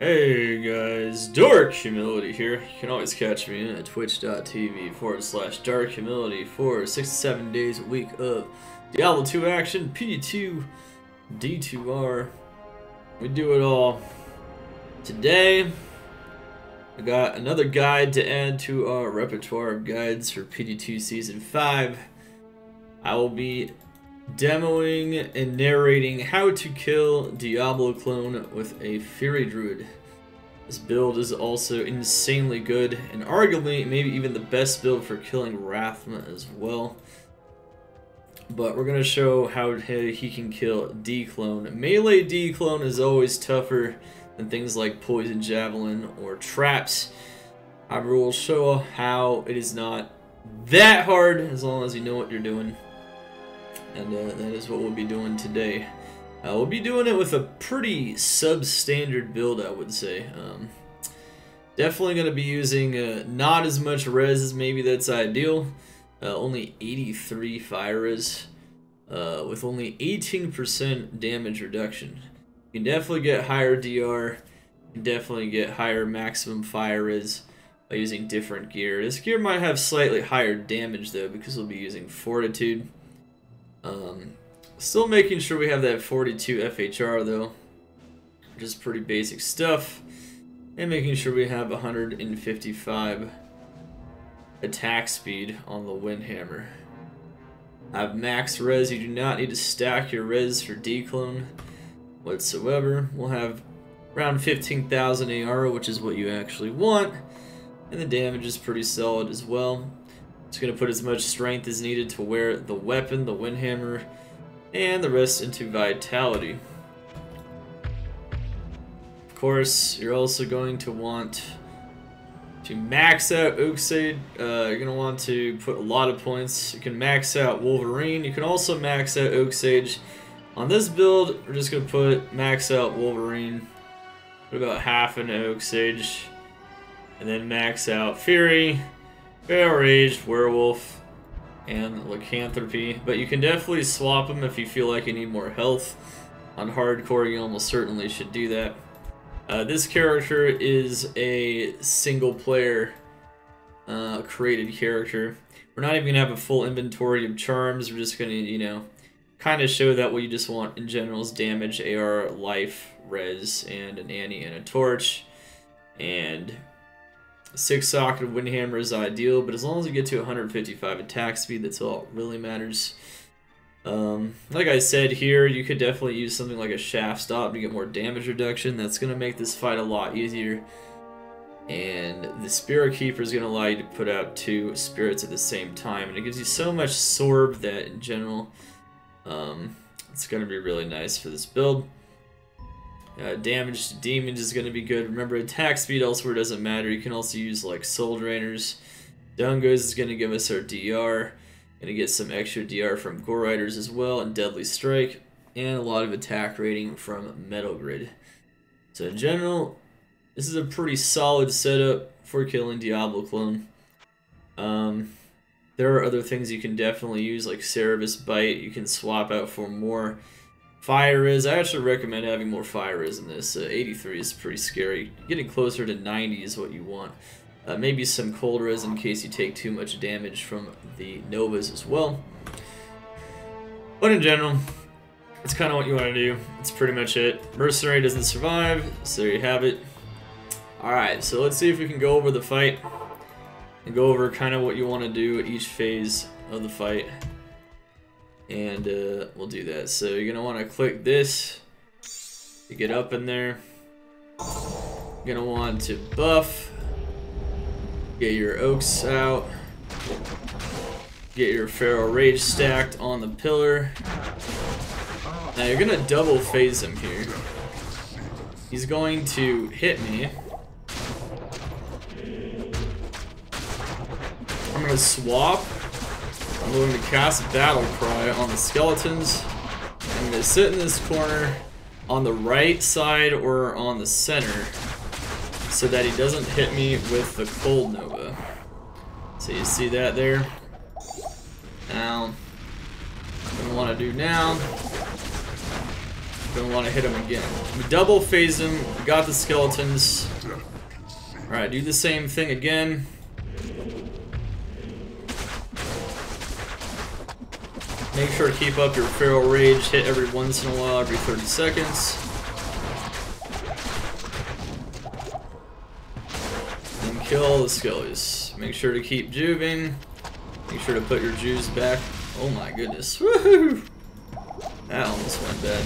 Hey guys, Dark Humility here. You can always catch me at twitch.tv/darkhumility for 6 to 7 days a week of Diablo 2 action, PD2, D2R. We do it all. Today, I got another guide to add to our repertoire of guides for PD2 Season 5. I will be demoing and narrating how to kill Diablo clone with a Fury Druid. This build is also insanely good, and arguably maybe even the best build for killing Rathma as well. But we're going to show how he can kill Dclone. Melee Dclone is always tougher than things like Poison Javelin or Traps. However, we'll show how it is not that hard as long as you know what you're doing. And that is what we'll be doing today. We'll be doing it with a pretty substandard build, I would say. Definitely going to be using not as much res as maybe that's ideal. Only 83 fire res, with only 18% damage reduction. You can definitely get higher DR. You can definitely get higher maximum fire res by using different gear. This gear might have slightly higher damage though, because we'll be using Fortitude. Still making sure we have that 42 FHR though, which is pretty basic stuff, and making sure we have 155 attack speed on the Windhammer. I have max res. You do not need to stack your res for Dclone whatsoever. We'll have around 15,000 AR, which is what you actually want, and the damage is pretty solid as well. It's going to put as much strength as needed to wear the weapon, the Windhammer, and the rest into Vitality. Of course, you're also going to want to max out Oak Sage. You're going to want to put a lot of points. You can max out Wolverine. You can also max out Oak Sage. On this build, we're just going to put max out Wolverine, put about half into Oak Sage, and then max out Fury, Barrel Rage, Werewolf, and Lycanthropy. But you can definitely swap them if you feel like you need more health. On hardcore, you almost certainly should do that. This character is a single player created character. We're not even going to have a full inventory of charms. We're just going to, you know, kind of show that what you just want in general is damage, AR, life, res, and an Annie and a torch. And 6-socket Windhammer is ideal, but as long as you get to 155 attack speed, that's all that really matters. Like I said here, you could definitely use something like a Shaft Stop to get more damage reduction. That's going to make this fight a lot easier. And the Spirit Keeper is going to allow you to put out 2 spirits at the same time, and it gives you so much Sorb that in general, it's going to be really nice for this build. Damage to demons is going to be good. Remember, attack speed elsewhere doesn't matter. You can also use like Soul Drainers. Dungos is going to give us our DR. Going to get some extra DR from Gore Riders as well, and Deadly Strike, and a lot of attack rating from Metal Grid. So in general, this is a pretty solid setup for killing Diablo clone. There are other things you can definitely use, like Cerebus Bite. You can swap out for more fire res. I actually recommend having more fire res in this. 83 is pretty scary. Getting closer to 90 is what you want. Maybe some cold res in case you take too much damage from the Novas as well. But in general, it's kind of what you want to do. It's pretty much it. Mercenary doesn't survive, so there you have it. Alright, so let's see if we can go over the fight and go over kind of what you want to do at each phase of the fight. And we'll do that. So you're going to want to click this to get up in there. You're going to want to buff. Get your Oaks out. Get your Feral Rage stacked on the pillar. Now you're going to double phase him here. He's going to hit me. I'm going to swap. I'm going to cast Battle Cry on the skeletons. I'm going to sit in this corner on the right side or on the center so that he doesn't hit me with the Cold Nova. So you see that there? Now, what I want to do now, Gonna want to hit him again. We double phase him. We got the skeletons. Alright, do the same thing again. Make sure to keep up your Feral Rage. Hit every once in a while, every 30 seconds. And kill the skellies. Make sure to keep juving. Make sure to put your juice back. Oh my goodness. Woohoo! That almost went bad.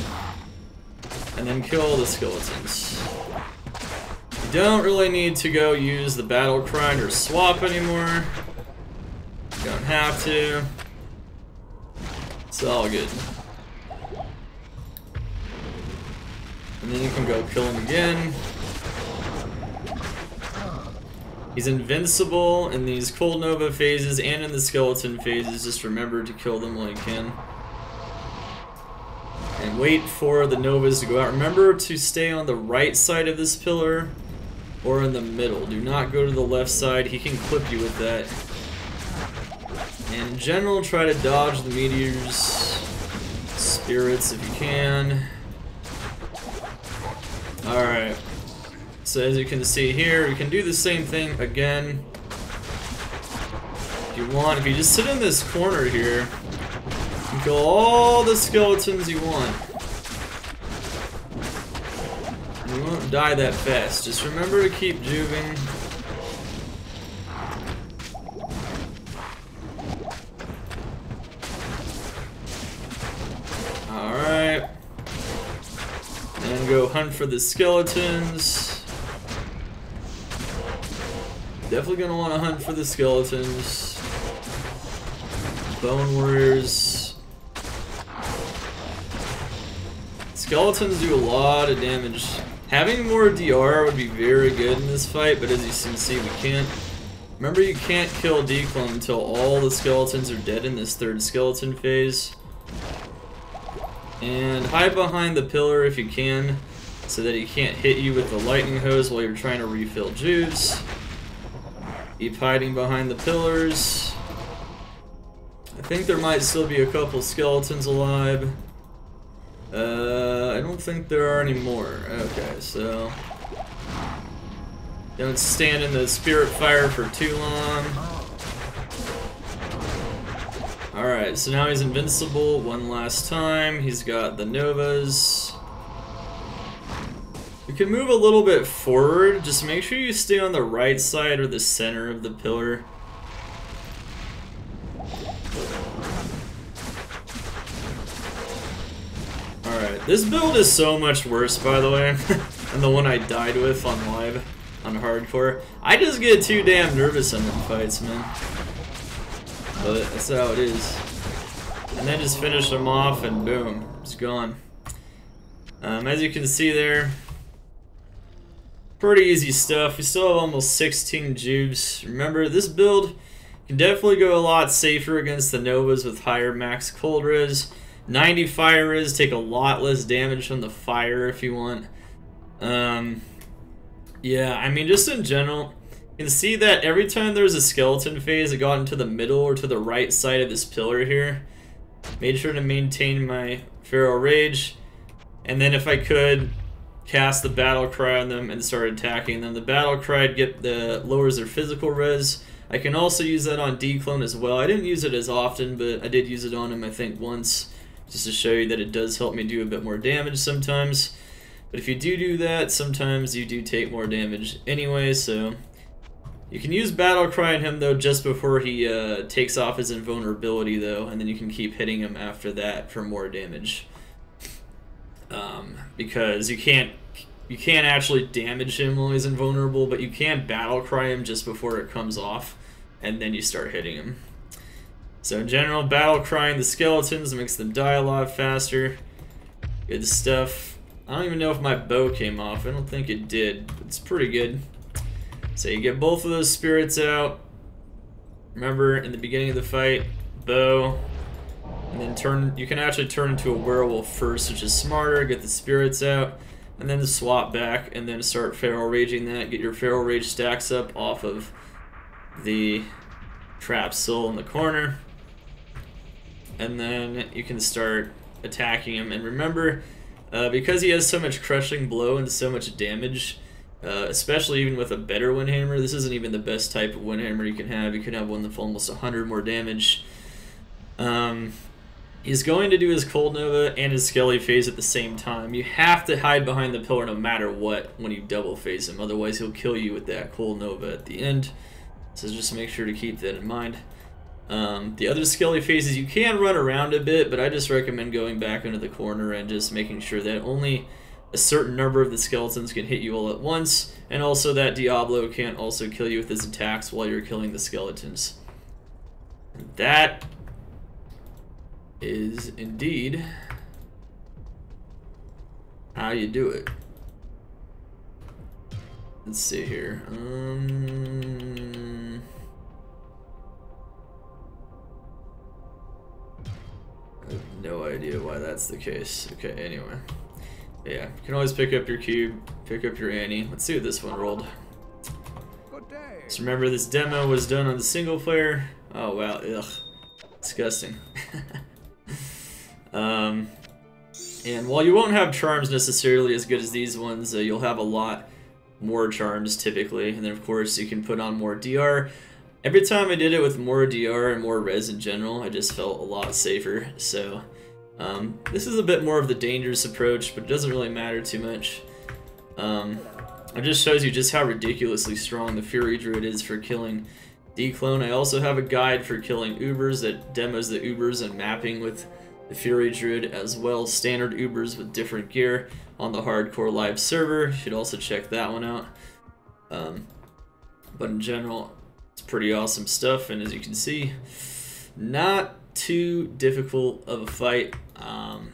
And then kill the skeletons. You don't really need to go use the battle cry or swap anymore. You don't have to. It's all good. And then you can go kill him again. He's invincible in these Cold Nova phases and in the skeleton phases. Just remember to kill them while you can. And wait for the Novas to go out. Remember to stay on the right side of this pillar or in the middle. Do not go to the left side. He can clip you with that. And in general, try to dodge the meteors, spirits if you can. Alright. So as you can see here, you can do the same thing again. If you want, if you just sit in this corner here, you can kill all the skeletons you want. You won't die that fast. Just remember to keep juving. Alright. And go hunt for the skeletons. Definitely gonna want to hunt for the skeletons. Bone warriors. Skeletons do a lot of damage. Having more DR would be very good in this fight, but as you can see, we can't. Remember, you can't kill Dclone until all the skeletons are dead in this third skeleton phase. And hide behind the pillar if you can, so that he can't hit you with the lightning hose while you're trying to refill juice. Keep hiding behind the pillars. I think there might still be a couple skeletons alive. I don't think there are any more. Okay, so don't stand in the spirit fire for too long. Alright, so now he's invincible one last time. He's got the Novas. You can move a little bit forward. Just make sure you stay on the right side or the center of the pillar. Alright, this build is so much worse, by the way, than the one I died with on live, on hardcore. I just get too damn nervous in them fights, man. But that's how it is. And then just finish them off and boom, it's gone. As you can see there, pretty easy stuff. We still have almost 16 juves. Remember, this build can definitely go a lot safer against the Novas with higher max cold res. 90 fire res, take a lot less damage from the fire if you want. Yeah, I mean, just in general, you can see that every time there was a skeleton phase, it got into the middle or to the right side of this pillar here. Made sure to maintain my Feral Rage, and then if I could, cast the battle cry on them and start attacking them. The battle cry lowers their physical res. I can also use that on Dclone as well. I didn't use it as often, but I did use it on him I think once, just to show you that it does help me do a bit more damage sometimes. But if you do that, sometimes you do take more damage anyway, so you can use battle cry on him though just before he takes off his invulnerability though, and then you can keep hitting him after that for more damage. Because you can't actually damage him while he's invulnerable, but you can battle cry him just before it comes off, and then you start hitting him. So in general, battle crying the skeletons makes them die a lot faster. Good stuff. I don't even know if my bow came off. I don't think it did. It's pretty good. So you get both of those spirits out. Remember, in the beginning of the fight, bow. And then you can actually turn into a werewolf first, which is smarter, get the spirits out, and then swap back, and then start Feral Raging that, get your Feral Rage stacks up off of the Trap Soul in the corner. And then you can start attacking him. And remember, Because he has so much crushing blow and so much damage, especially even with a better Windhammer, this isn't even the best type of Windhammer you can have. You can have one that's almost 100 more damage. He's going to do his Cold Nova and his Skelly phase at the same time. You have to hide behind the pillar no matter what when you double phase him, otherwise he'll kill you with that Cold Nova at the end. So just make sure to keep that in mind. The other Skelly phases you can run around a bit, but I just recommend going back into the corner and just making sure that only a certain number of the skeletons can hit you all at once, and also that Diablo can't also kill you with his attacks while you're killing the skeletons. And that is indeed how you do it. Let's see here. I have no idea why that's the case. Okay, anyway. Yeah, you can always pick up your cube, pick up your Annie. Let's see what this one rolled. Just remember, this demo was done on the single player. Oh wow, ugh. Disgusting. And while you won't have charms necessarily as good as these ones, you'll have a lot more charms typically. And then of course you can put on more DR. Every time I did it with more DR and more res in general, I just felt a lot safer. So this is a bit more of the dangerous approach, but it doesn't really matter too much. It just shows you just how ridiculously strong the Fury Druid is for killing Dclone. I also have a guide for killing Ubers that demos the Ubers and mapping with the Fury Druid, as well as standard Ubers with different gear on the hardcore live server. You should also check that one out. But in general, it's pretty awesome stuff, and as you can see, not too difficult of a fight.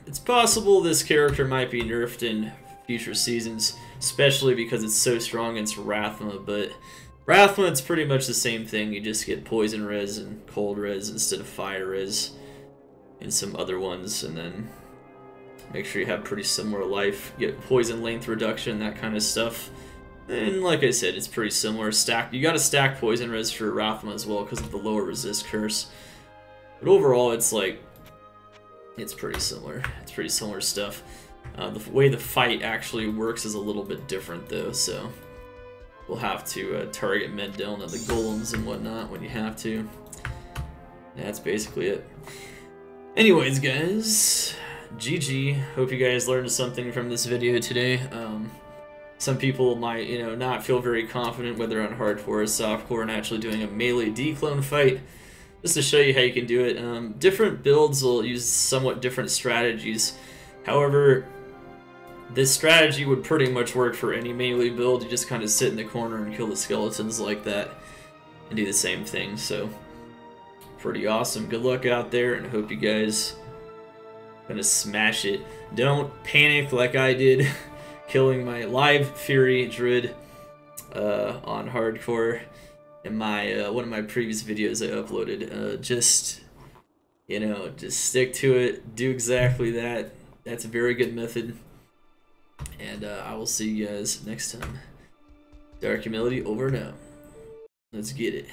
It's possible this character might be nerfed in future seasons, especially because it's so strong against Rathma, but Rathma, it's pretty much the same thing. You just get poison res and cold res instead of fire res in some other ones, and then make sure you have pretty similar life, get poison length reduction, that kind of stuff. And like I said, it's pretty similar. You gotta stack poison res for Rathma as well because of the lower resist curse. But overall, it's like, it's pretty similar. It's pretty similar stuff. The way the fight actually works is a little bit different though, so we'll have to target men down at the golems and whatnot when you have to. That's basically it. Anyways, guys, GG. Hope you guys learned something from this video today. Some people might, not feel very confident whether on hardcore or softcore and actually doing a melee Dclone fight. Just to show you how you can do it. Different builds will use somewhat different strategies. However, this strategy would pretty much work for any melee build. You just kind of sit in the corner and kill the skeletons like that and do the same thing. So, pretty awesome. Good luck out there, and I hope you guys gonna smash it. Don't panic like I did killing my live Fury Druid on hardcore in my one of my previous videos I uploaded. Just stick to it, do exactly that. That's a very good method, and I will see you guys next time. Dark Humility over and out. Let's get it.